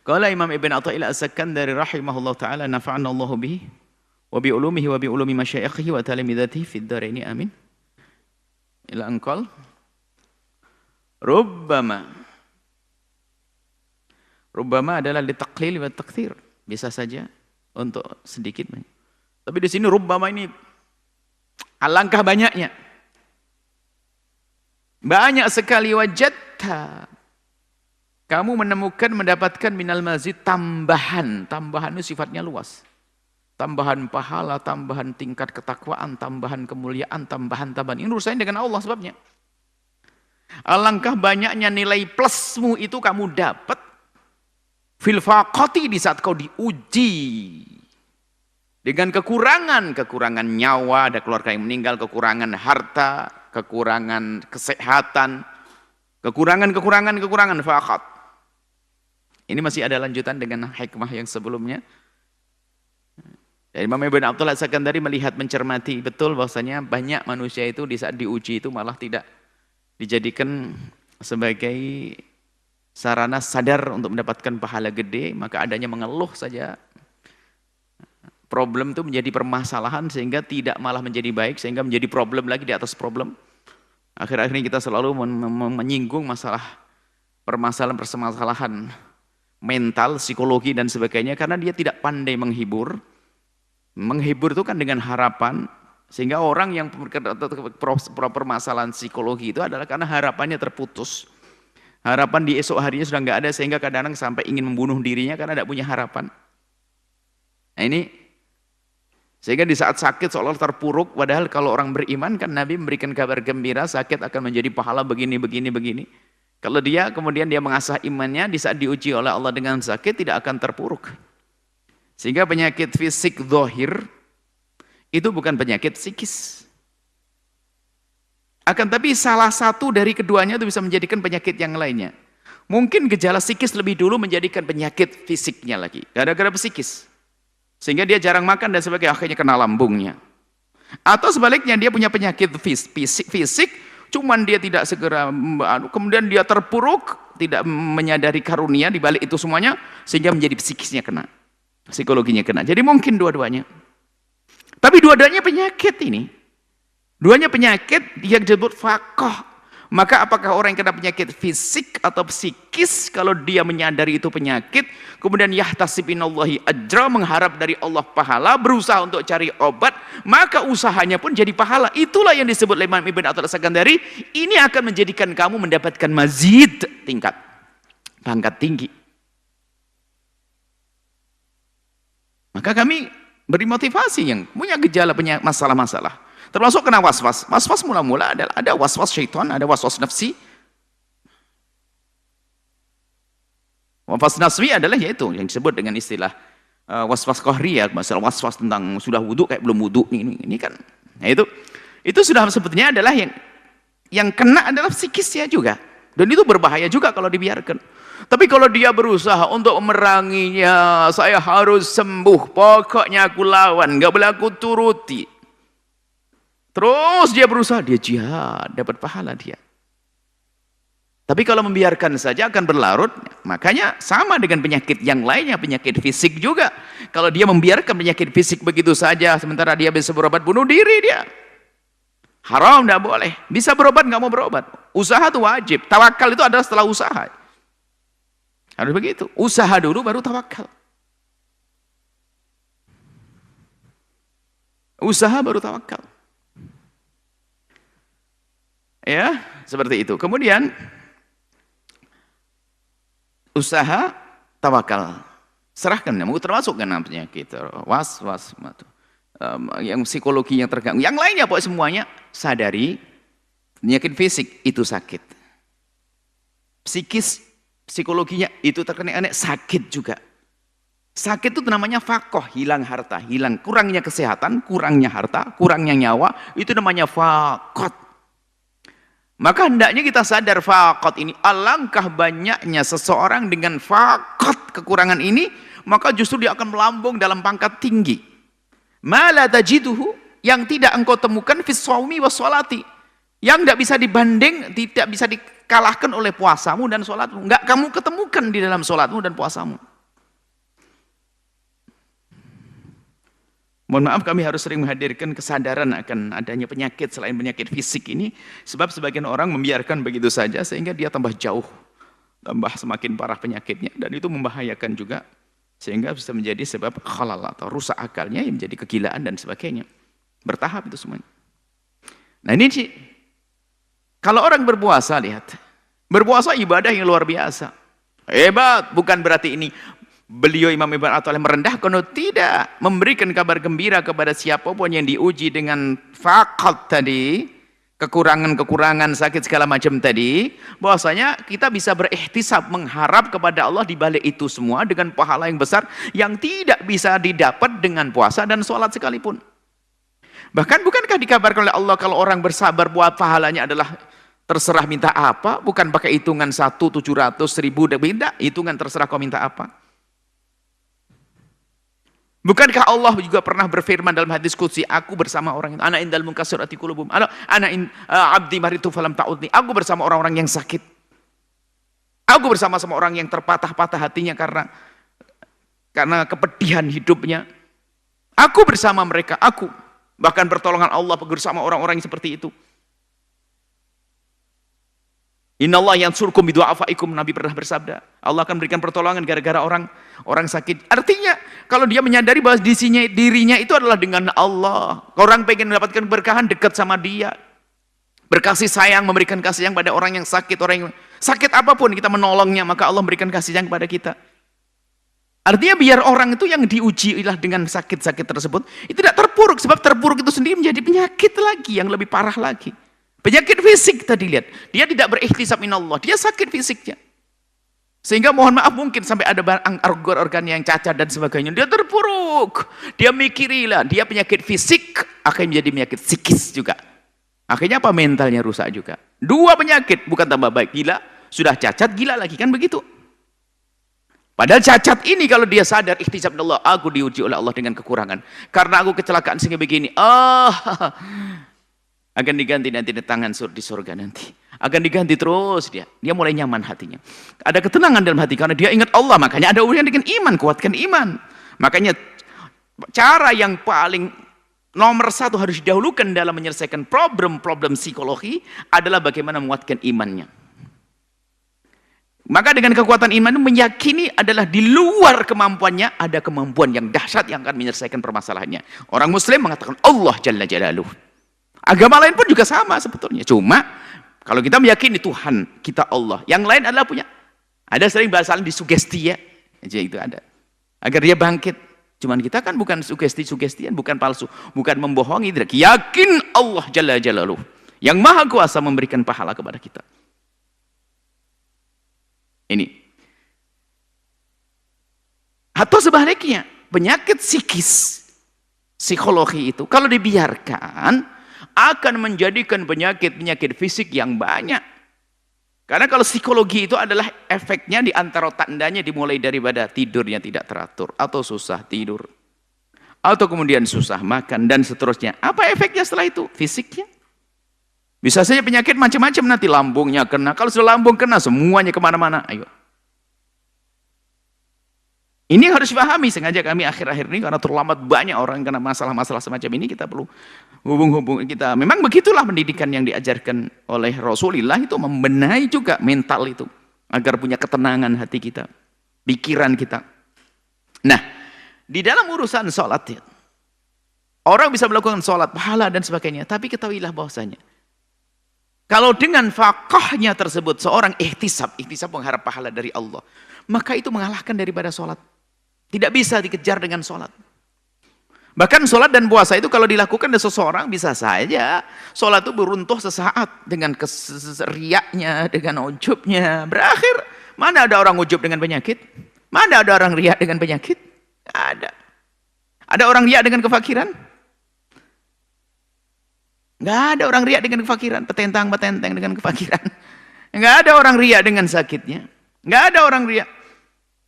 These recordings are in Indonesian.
Qala Imam Ibn Athaillah As-Sakandari rahimahullah ta'ala nafa'ana Allahu bihi wa bi ulumihi wa bi ulumi masyayikhihi wa talamidatihi fid dharaini amin. Ila anqal rubbama adalah litaqlil wa takthir, bisa saja untuk sedikit banyak. Tapi di sini rubbama ini alangkah banyaknya. Banyak sekali wajadta, kamu mendapatkan minal mazid tambahan. Tambahan itu sifatnya luas. Tambahan pahala, tambahan tingkat ketakwaan, tambahan kemuliaan, tambahan. Ini urusannya dengan Allah sebabnya. Alangkah banyaknya nilai plusmu itu kamu dapat fil faqati, di saat kau diuji dengan kekurangan nyawa, ada keluarga yang meninggal, kekurangan harta, kekurangan kesehatan, kekurangan faqat. Ini masih ada lanjutan dengan hikmah yang sebelumnya. Imam Ibn Athaillah As-Sakandari melihat, mencermati betul bahwasanya banyak manusia itu di saat diuji itu malah tidak dijadikan sebagai sarana sadar untuk mendapatkan pahala gede, maka adanya mengeluh saja. Problem itu menjadi permasalahan sehingga tidak malah menjadi baik, sehingga menjadi problem lagi di atas problem. Akhir-akhir ini kita selalu menyinggung permasalahan mental, psikologi dan sebagainya, karena dia tidak pandai menghibur. Menghibur itu kan dengan harapan, sehingga orang yang permasalahan psikologi itu adalah karena harapannya terputus. Harapan di esok harinya sudah nggak ada, sehingga kadang-kadang sampai ingin membunuh dirinya karena tidak punya harapan. Nah ini, sehingga di saat sakit seolah terpuruk, padahal kalau orang beriman kan Nabi memberikan kabar gembira, sakit akan menjadi pahala begini. Kalau dia kemudian mengasah imannya, di saat diuji oleh Allah dengan sakit tidak akan terpuruk. Sehingga penyakit fisik zahir itu bukan penyakit psikis. Akan tapi salah satu dari keduanya itu bisa menjadikan penyakit yang lainnya. Mungkin gejala psikis lebih dulu menjadikan penyakit fisiknya lagi, gara-gara psikis. Sehingga dia jarang makan dan sebagainya, akhirnya kena lambungnya. Atau sebaliknya dia punya penyakit fisik, cuman dia tidak segera, kemudian dia terpuruk, tidak menyadari karunia di balik itu semuanya, sehingga menjadi psikisnya kena, psikologinya kena. Jadi mungkin dua-duanya. Tapi dua-duanya penyakit ini. Duanya penyakit yang disebut faqah. Maka apakah orang yang kena penyakit fisik atau psikis, kalau dia menyadari itu penyakit, kemudian yahtasib minallahi ajra, mengharap dari Allah pahala, berusaha untuk cari obat, maka usahanya pun jadi pahala. Itulah yang disebut oleh Imam Ibn Athaillah As-Sakandari, ini akan menjadikan kamu mendapatkan mazid, tingkat pangkat tinggi. Maka kami beri motivasi yang punya gejala, punya masalah-masalah. Termasuk kena waswas. Waswas mula-mula ada waswas syaitan, ada waswas nafsi. Waswas nafsi adalah yaitu yang disebut dengan istilah waswas qahriyah, masalah waswas tentang sudah wudu kayak belum wudu ini kan. Nah itu sudah sebetulnya adalah yang kena adalah psikisnya juga. Dan itu berbahaya juga kalau dibiarkan. Tapi kalau dia berusaha untuk memeranginya, saya harus sembuh, pokoknya aku lawan, nggak boleh aku turuti. Terus dia berusaha, dia jihad, dapat pahala dia. Tapi kalau membiarkan saja akan berlarut. Makanya sama dengan penyakit yang lainnya, penyakit fisik juga. Kalau dia membiarkan penyakit fisik begitu saja, sementara dia bisa berobat bunuh diri dia. Haram, tidak boleh. Bisa berobat, nggak mau berobat. Usaha itu wajib. Tawakal itu adalah setelah usaha. Harus begitu. Usaha dulu baru tawakal. Usaha baru tawakal. Ya, seperti itu. Kemudian usaha, tawakal, serahkan. Termasuk kan penyakit was-was, yang psikologi yang terganggu. Yang lainnya pokoknya semuanya sadari penyakit fisik itu sakit. Psikis, psikologinya itu terkena sakit juga. Sakit itu namanya faqah, hilang harta, hilang, kurangnya kesehatan, kurangnya harta, kurangnya nyawa, itu namanya faqat. Maka hendaknya kita sadar faqat ini, alangkah banyaknya seseorang dengan faqat, kekurangan ini, maka justru dia akan melambung dalam pangkat tinggi. Ma la tajiduhu, yang tidak engkau temukan fis shaumi was sholati, yang tidak bisa dibanding, tidak bisa dikalahkan oleh puasamu dan sholatmu. Enggak kamu ketemukan di dalam sholatmu dan puasamu. Mohon maaf, kami harus sering menghadirkan kesadaran akan adanya penyakit selain penyakit fisik ini, sebab sebagian orang membiarkan begitu saja sehingga dia tambah jauh, tambah semakin parah penyakitnya, dan itu membahayakan juga, sehingga bisa menjadi sebab khalal atau rusak akalnya yang menjadi kegilaan dan sebagainya. Bertahap itu semuanya. Nah ini sih, kalau orang berpuasa, lihat, berpuasa ibadah yang luar biasa. Hebat, bukan berarti ini beliau Imam Ibn Athaillah merendahkan, tidak, memberikan kabar gembira kepada siapapun yang diuji dengan faqat tadi, kekurangan-kekurangan sakit segala macam tadi, bahwasanya kita bisa berikhtisab, mengharap kepada Allah di balik itu semua dengan pahala yang besar yang tidak bisa didapat dengan puasa dan sholat sekalipun. Bahkan bukankah dikabarkan oleh Allah kalau orang bersabar buat pahalanya adalah terserah minta apa, bukan pakai hitungan 1, 700, 1000, tidak, hitungan terserah kau minta apa. Bukankah Allah juga pernah berfirman dalam hadis qudsi, aku bersama orang itu, ana indal munkasirati qulubum, abdi maritu falam ta'udni, aku bersama orang-orang yang sakit, aku bersama orang yang terpatah-patah hatinya karena kepedihan hidupnya, aku bersama mereka, aku bahkan pertolongan Allah bersama orang-orang yang seperti itu. Innallaha yansurkum bidu'afaikum, Nabi pernah bersabda, Allah akan berikan pertolongan gara-gara orang sakit. Artinya kalau dia menyadari bahwa dirinya itu adalah dengan Allah, orang pengen mendapatkan keberkahan, dekat sama dia, berkasih sayang, memberikan kasih sayang pada orang yang sakit, orang yang sakit apapun kita menolongnya, maka Allah memberikan kasih sayang kepada kita. Artinya biar orang itu yang diuji dengan sakit-sakit tersebut itu tidak terpuruk, sebab terpuruk itu sendiri menjadi penyakit lagi yang lebih parah lagi. Penyakit fisik tadi, lihat, dia tidak berikhtisab minallah, dia sakit fisiknya. Sehingga mohon maaf mungkin sampai ada organ-organ yang cacat dan sebagainya, dia terpuruk. Dia mikirilah, dia penyakit fisik akan menjadi penyakit psikis juga. Akhirnya apa? Mentalnya rusak juga. Dua penyakit, bukan tambah baik, gila, sudah cacat, gila lagi, kan begitu. Padahal cacat ini kalau dia sadar ikhtisab minallah, aku diuji oleh Allah dengan kekurangan. Karena aku kecelakaan sehingga begini. Akan diganti nanti di tangan di surga nanti. Akan diganti terus dia. Dia mulai nyaman hatinya. Ada ketenangan dalam hati karena dia ingat Allah. Makanya ada urusan dengan iman, kuatkan iman. Makanya cara yang paling nomor satu harus didahulukan dalam menyelesaikan problem-problem psikologi adalah bagaimana menguatkan imannya. Maka dengan kekuatan iman itu meyakini adalah di luar kemampuannya ada kemampuan yang dahsyat yang akan menyelesaikan permasalahannya. Orang Muslim mengatakan Allah Jalla Jalaluhu. Agama lain pun juga sama sebetulnya. Cuma kalau kita meyakini Tuhan kita Allah, yang lain adalah punya. Ada sering bahasa disugesti ya, itu ada. Agar dia bangkit. Cuman kita kan bukan sugesti-sugestian, bukan palsu, bukan membohongi, tidak. Yakin Allah Jalla Jalaluhu, yang maha kuasa memberikan pahala kepada kita. Ini. Atau sebaliknya, penyakit psikis, psikologi itu kalau dibiarkan akan menjadikan penyakit fisik yang banyak. Karena kalau psikologi itu adalah efeknya di antara tandanya dimulai daripada tidurnya tidak teratur, atau susah tidur, atau kemudian susah makan, dan seterusnya. Apa efeknya setelah itu? Fisiknya. Bisa saja penyakit macam-macam, nanti lambungnya kena. Kalau sudah lambung kena, semuanya kemana-mana. Ayo. Ini harus dipahami, sengaja kami akhir-akhir ini karena terlambat banyak orang kena masalah-masalah semacam ini, kita perlu hubung-hubung kita. Memang begitulah pendidikan yang diajarkan oleh Rasulullah, itu membenahi juga mental itu agar punya ketenangan hati kita, pikiran kita. Nah, di dalam urusan sholat, orang bisa melakukan sholat, pahala dan sebagainya, tapi ketahuilah bahwasanya kalau dengan faqahnya tersebut seorang ihtisab mengharap pahala dari Allah, maka itu mengalahkan daripada sholat. Tidak bisa dikejar dengan sholat. Bahkan sholat dan puasa itu kalau dilakukan oleh seseorang bisa saja sholat itu beruntuh sesaat dengan riaknya, dengan ujubnya. Berakhir, mana ada orang ujub dengan penyakit? Mana ada orang riak dengan penyakit? Ada. Ada orang riak dengan kefakiran? Nggak ada orang riak dengan kefakiran, petentang-petenteng dengan kefakiran. Nggak ada orang riak dengan sakitnya. Nggak ada orang riak.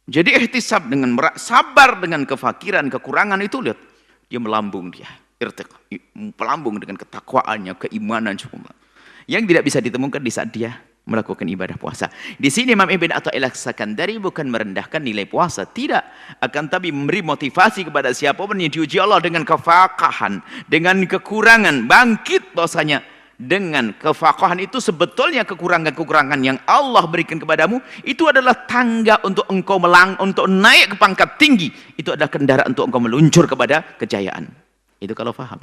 Jadi ihtisab dengan sabar dengan kefakiran, kekurangan itu, lihat, dia melambung, dia melambung dengan ketakwaannya, keimanan, yang tidak bisa ditemukan di saat dia melakukan ibadah puasa. Di sini Imam Ibn Athaillah Sakandari bukan merendahkan nilai puasa, tidak, akan tapi memberi motivasi kepada siapapun yang diuji Allah dengan kefaqahan, dengan kekurangan, bangkit bahwasanya dengan kefaqahan itu sebetulnya kekurangan-kekurangan yang Allah berikan kepadamu itu adalah tangga untuk engkau untuk naik ke pangkat tinggi. Itu adalah kendaraan untuk engkau meluncur kepada kejayaan. Itu kalau faham.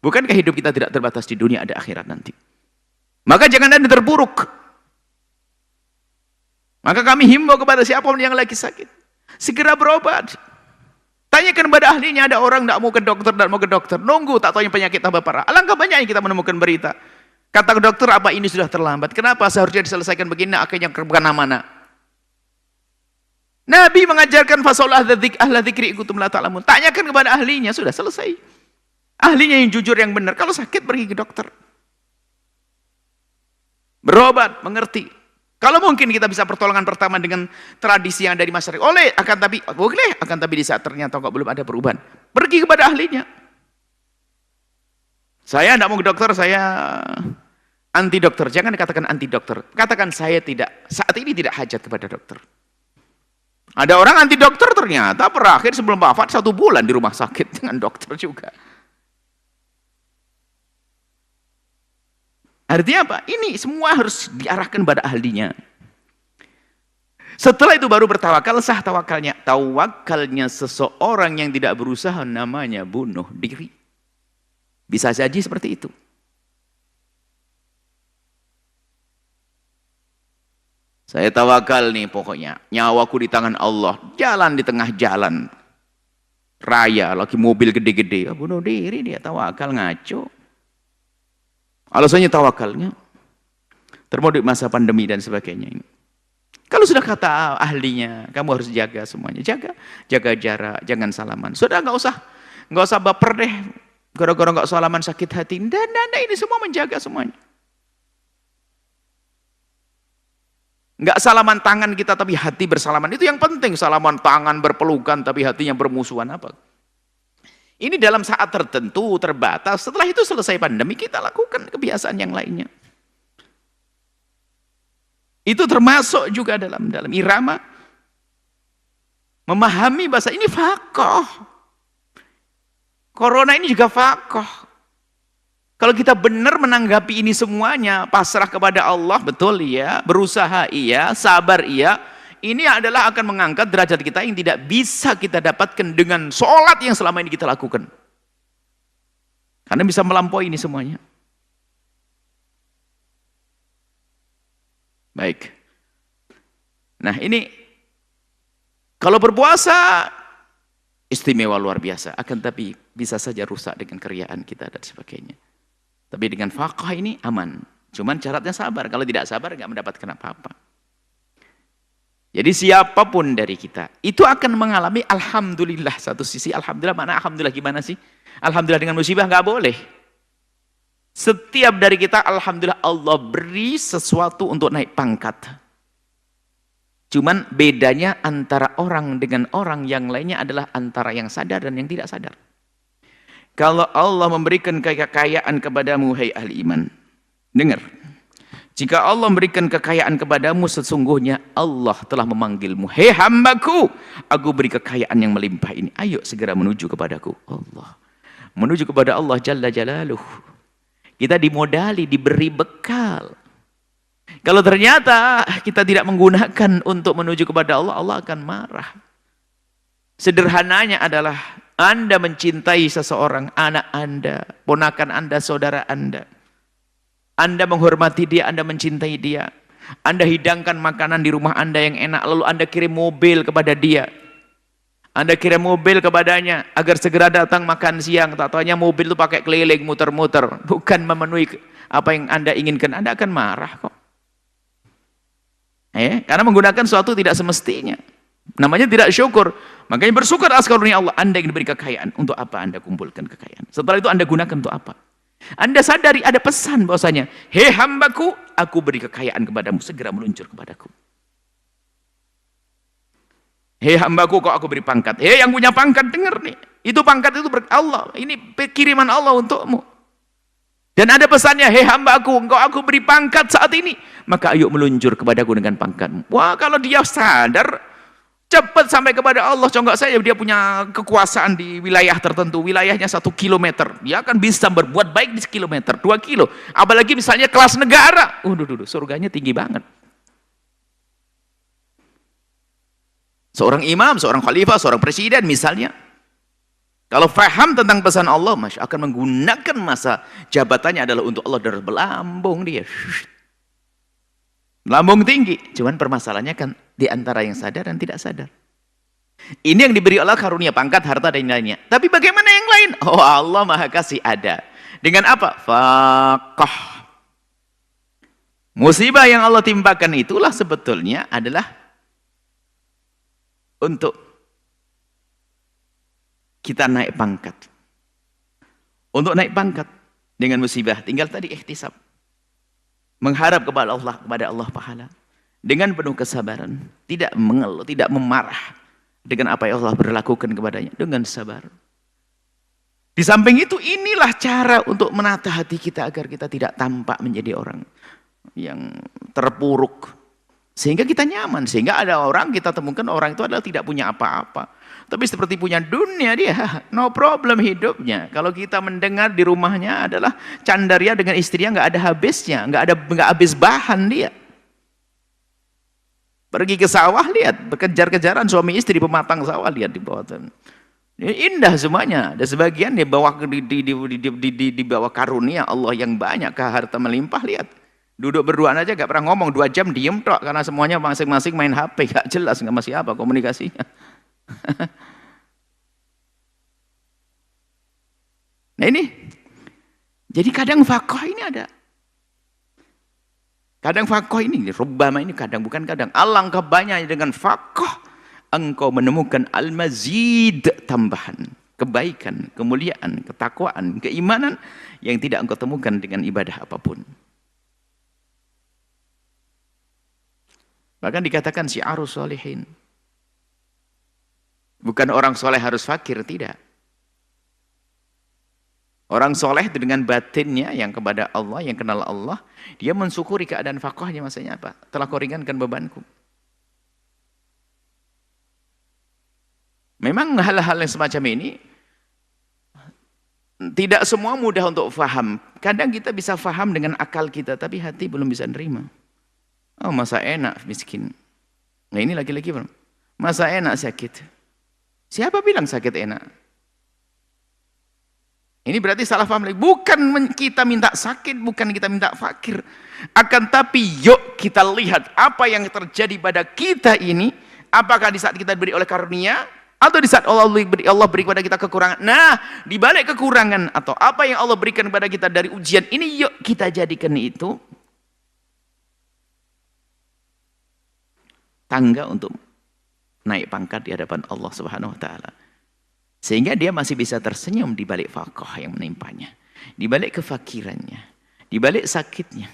Bukankah hidup kita tidak terbatas di dunia, ada akhirat nanti? Maka jangan ada terpuruk. Maka kami himbau kepada siapapun yang lagi sakit, segera berobat. Tanyakan kepada ahlinya. Ada orang tidak mau ke dokter, nunggu tak tahu penyakit tambah parah. Alangkah banyaknya kita menemukan berita. Kata dokter, apa ini sudah terlambat? Kenapa seharusnya diselesaikan begini, akhirnya kemana-mana? Nabi mengajarkan fasaul ahla dzikri in kuntum la ta'lamun. Tanyakan kepada ahlinya, sudah selesai. Ahlinya yang jujur, yang benar. Kalau sakit pergi ke dokter. Berobat, mengerti. Kalau mungkin kita bisa pertolongan pertama dengan tradisi yang ada di masyarakat, boleh, akan tapi di saat ternyata kok belum ada perubahan, pergi kepada ahlinya. Saya tidak mau ke dokter, saya anti dokter. Jangan katakan anti dokter, katakan saya saat ini tidak hajat kepada dokter. Ada orang anti dokter ternyata berakhir sebelum wafat 1 bulan di rumah sakit dengan dokter juga. Artinya apa? Ini semua harus diarahkan pada ahlinya. Setelah itu baru bertawakal, sah tawakalnya. Tawakalnya seseorang yang tidak berusaha namanya bunuh diri. Bisa saja seperti itu. Saya tawakal nih pokoknya. Nyawaku di tangan Allah. Jalan di tengah jalan raya, lagi mobil gede-gede. Bunuh diri dia, tawakal, ngaco. Alasannya tawakalnya termasuk masa pandemi dan sebagainya. Kalau sudah kata ahlinya, kamu harus jaga semuanya, jaga jarak, jangan salaman. Sudah nggak usah baper deh, gara-gara nggak salaman sakit hati. Dan ini semua menjaga semuanya. Nggak salaman tangan kita tapi hati bersalaman, itu yang penting. Salaman tangan berpelukan tapi hatinya bermusuhan, apa? Ini dalam saat tertentu, terbatas. Setelah itu selesai pandemi, kita lakukan kebiasaan yang lainnya. Itu termasuk juga dalam irama. Memahami bahasa ini faqih. Corona ini juga faqih. Kalau kita benar menanggapi ini semuanya, pasrah kepada Allah, betul ya, berusaha iya, sabar iya, ini adalah akan mengangkat derajat kita yang tidak bisa kita dapatkan dengan sholat yang selama ini kita lakukan. Karena bisa melampaui ini semuanya. Baik. Nah ini, kalau berpuasa, istimewa luar biasa. Akan tapi bisa saja rusak dengan keriaan kita dan sebagainya. Tapi dengan faqih ini aman. Cuman syaratnya sabar. Kalau tidak sabar, nggak mendapatkan apa-apa. Jadi siapapun dari kita itu akan mengalami alhamdulillah. Satu sisi alhamdulillah, mana alhamdulillah gimana sih? Alhamdulillah dengan musibah nggak boleh. Setiap dari kita alhamdulillah Allah beri sesuatu untuk naik pangkat. Cuman bedanya antara orang dengan orang yang lainnya adalah antara yang sadar dan yang tidak sadar. Kalau Allah memberikan kekayaan kepadamu, hai ahli iman, dengar. Jika Allah memberikan kekayaan kepadamu, sesungguhnya Allah telah memanggilmu. Hei hambaku, aku beri kekayaan yang melimpah ini. Ayo segera menuju kepadaku. Allah. Menuju kepada Allah Jalla Jalaluh. Kita dimodali, diberi bekal. Kalau ternyata kita tidak menggunakan untuk menuju kepada Allah, Allah akan marah. Sederhananya adalah Anda mencintai seseorang, anak Anda, ponakan Anda, saudara Anda. Anda menghormati dia, Anda mencintai dia. Anda hidangkan makanan di rumah Anda yang enak, lalu Anda kirim mobil kepada dia. Anda kirim mobil kepadanya agar segera datang makan siang. Tak taunya mobil itu pakai keliling, muter-muter. Bukan memenuhi apa yang Anda inginkan. Anda akan marah kok. Karena menggunakan sesuatu tidak semestinya. Namanya tidak syukur. Makanya bersyukur atas karunia Allah. Anda yang diberi kekayaan. Untuk apa Anda kumpulkan kekayaan? Setelah itu Anda gunakan untuk apa? Anda sadari ada pesan bahwasanya, hei hambaku, aku beri kekayaan kepadamu, segera meluncur kepadaku. Hei hambaku, kok aku beri pangkat. Hei yang punya pangkat, dengar nih. Itu pangkat itu Allah. Ini kiriman Allah untukmu. Dan ada pesannya, hei hambaku, engkau aku beri pangkat saat ini, maka ayo meluncur kepadaku dengan pangkatmu. Wah, kalau dia sadar, cepat sampai kepada Allah. Contoh saya, dia punya kekuasaan di wilayah tertentu, wilayahnya 1 kilometer. Dia akan bisa berbuat baik di 1 kilometer, 2 kilo. Apalagi misalnya kelas negara. Surganya tinggi banget. Seorang imam, seorang khalifah, seorang presiden misalnya. Kalau faham tentang pesan Allah, Masya akan menggunakan masa jabatannya adalah untuk Allah, dan berlambung dia. Lambung tinggi. Cuman permasalahannya kan di antara yang sadar dan tidak sadar. Ini yang diberi Allah karunia, pangkat, harta, dan lainnya. Tapi bagaimana yang lain? Oh, Allah Maha Kasih ada. Dengan apa? Faqah. Musibah yang Allah timpakan itulah sebetulnya adalah untuk kita naik pangkat. Untuk naik pangkat dengan musibah, tinggal tadi ihtisab. Mengharap kepada Allah pahala. Dengan penuh kesabaran. Tidak mengeluh, tidak memarah. Dengan apa yang Allah berlakukan kepadanya. Dengan sabar. Di samping itu, inilah cara untuk menata hati kita agar kita tidak tampak menjadi orang yang terpuruk. Sehingga kita nyaman. Sehingga ada orang, kita temukan orang itu adalah tidak punya apa-apa. Tapi seperti punya dunia dia, no problem hidupnya. Kalau kita mendengar di rumahnya adalah candaria dengan istrinya nggak ada habisnya, nggak habis bahan dia. Pergi ke sawah lihat, berkejar-kejaran suami istri pematang sawah lihat di bawah. Indah semuanya. Ada sebagian di bawah karunia Allah yang banyak, harta melimpah lihat. Duduk berduaan aja nggak pernah ngomong, 2 jam diem tok karena semuanya masing-masing main HP, nggak jelas nggak masih apa komunikasinya. Nah ini, jadi kadang faqih ini ada. Kadang faqih ini, rubbama ini kadang, bukan kadang. Alangkah banyaknya dengan faqih, engkau menemukan al-mazid, tambahan. Kebaikan, kemuliaan, ketakwaan, keimanan, yang tidak engkau temukan dengan ibadah apapun. Bahkan dikatakan syiarus sholihin. Bukan orang soleh harus fakir, tidak. Orang soleh itu dengan batinnya yang kepada Allah, yang kenal Allah, dia mensyukuri keadaan faqahnya, maksudnya apa? Telah kau ringankan bebanku. Memang hal-hal yang semacam ini tidak semua mudah untuk faham. Kadang kita bisa faham dengan akal kita, tapi hati belum bisa nerima. Oh, masa enak miskin. Nah ini lagi-lagi masa enak sakit. Siapa bilang sakit enak? Ini berarti salah paham lagi. Bukan kita minta sakit, bukan kita minta fakir. Akan tapi yuk kita lihat apa yang terjadi pada kita ini. Apakah di saat kita diberi oleh karunia, atau di saat Allah beri kepada kita kekurangan. Nah, di balik kekurangan atau apa yang Allah berikan kepada kita dari ujian ini, yuk kita jadikan itu tangga untuk naik pangkat di hadapan Allah Subhanahu wa taala. Sehingga dia masih bisa tersenyum di balik faqah yang menimpanya, di balik kefakirannya, di balik sakitnya.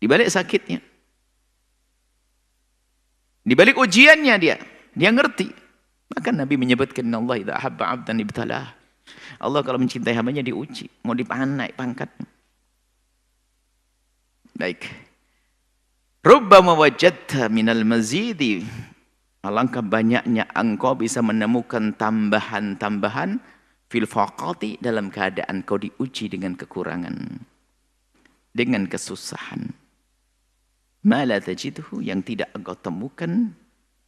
Di balik sakitnya. Di balik ujiannya dia ngerti. Maka Nabi menyebutkan Allah idza ahabba 'abdan ibtalah. Allah kalau mencintai hambanya diuji, mau naik pangkat. Baik. Rubbama wajadta minal mazidi. Alangkah banyaknya engkau bisa menemukan tambahan-tambahan fil faqati, dalam keadaan kau diuji dengan kekurangan, dengan kesusahan. Ma la tajidhu, yang tidak engkau temukan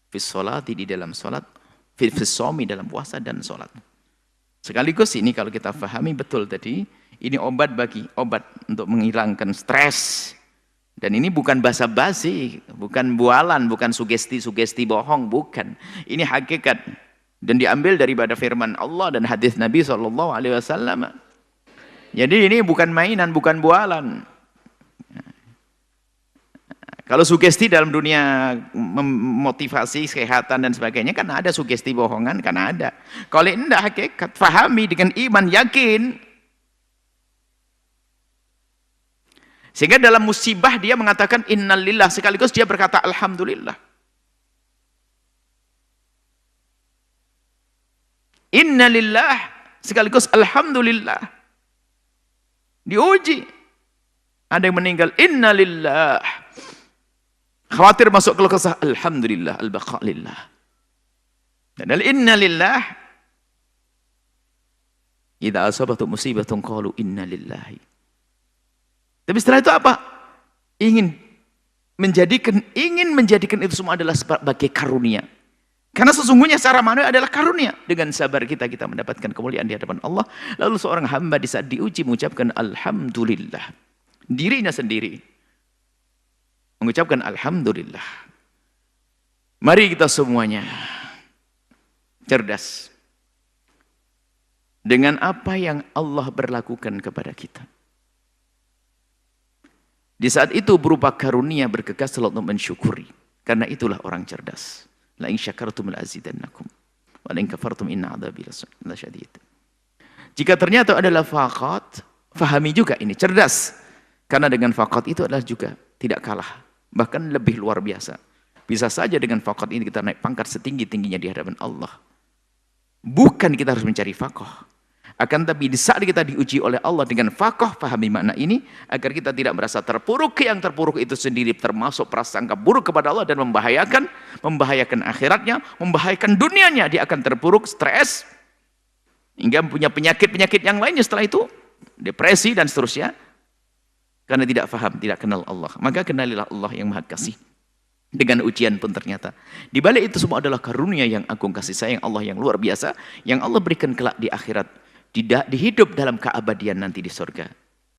fis sholati, di dalam salat, fis shaumi, dalam puasa dan salat. Sekaligus ini kalau kita fahami betul tadi, ini obat untuk menghilangkan stres. Dan ini bukan basa-basi, bukan bualan, bukan sugesti-sugesti bohong, bukan. Ini hakikat dan diambil daripada firman Allah dan hadis Nabi SAW. Jadi ini bukan mainan, bukan bualan. Kalau sugesti dalam dunia motivasi, kesehatan dan sebagainya, kan ada sugesti bohongan, kan ada. Kalau ini tidak hakikat, fahami dengan iman, yakin. Sehingga dalam musibah dia mengatakan innalillah, sekaligus dia berkata alhamdulillah. Innalillah, sekaligus alhamdulillah. Diuji. Ada yang meninggal, innalillah. Khawatir masuk ke kesah, alhamdulillah, al-baqa lillah. Dan innalillah, idza asabatu musibatun qalu innalillahi. Tapi setelah itu apa? Ingin menjadikan itu semua adalah sebagai karunia. Karena sesungguhnya secara manusia adalah karunia. Dengan sabar kita mendapatkan kemuliaan di hadapan Allah. Lalu seorang hamba di saat diuji mengucapkan alhamdulillah. Dirinya sendiri mengucapkan alhamdulillah. Mari kita semuanya cerdas dengan apa yang Allah berlakukan kepada kita. Di saat itu berupa karunia bergegas selalu mensyukuri. Karena itulah orang cerdas. La in syakartum la azidannakum wa la in kafartum inna adzabi lasyadid. Jika ternyata adalah faqat, fahami juga ini cerdas. Karena dengan faqat itu adalah juga tidak kalah, bahkan lebih luar biasa. Bisa saja dengan faqat ini kita naik pangkat setinggi-tingginya di hadapan Allah. Bukan kita harus mencari faqah. Akan tapi di saat kita diuji oleh Allah dengan faqah, pahami makna ini agar kita tidak merasa terpuruk. Yang terpuruk itu sendiri termasuk prasangka buruk kepada Allah dan membahayakan akhiratnya, membahayakan dunianya. Dia akan terpuruk, stres, hingga punya penyakit-penyakit yang lainnya setelah itu, depresi dan seterusnya. Karena tidak faham, tidak kenal Allah. Maka kenalilah Allah yang Maha Kasih. Dengan ujian pun ternyata di balik itu semua adalah karunia yang agung, kasih sayang Allah yang luar biasa yang Allah berikan kelak di akhirat. Tidak dihidup dalam keabadian nanti di surga.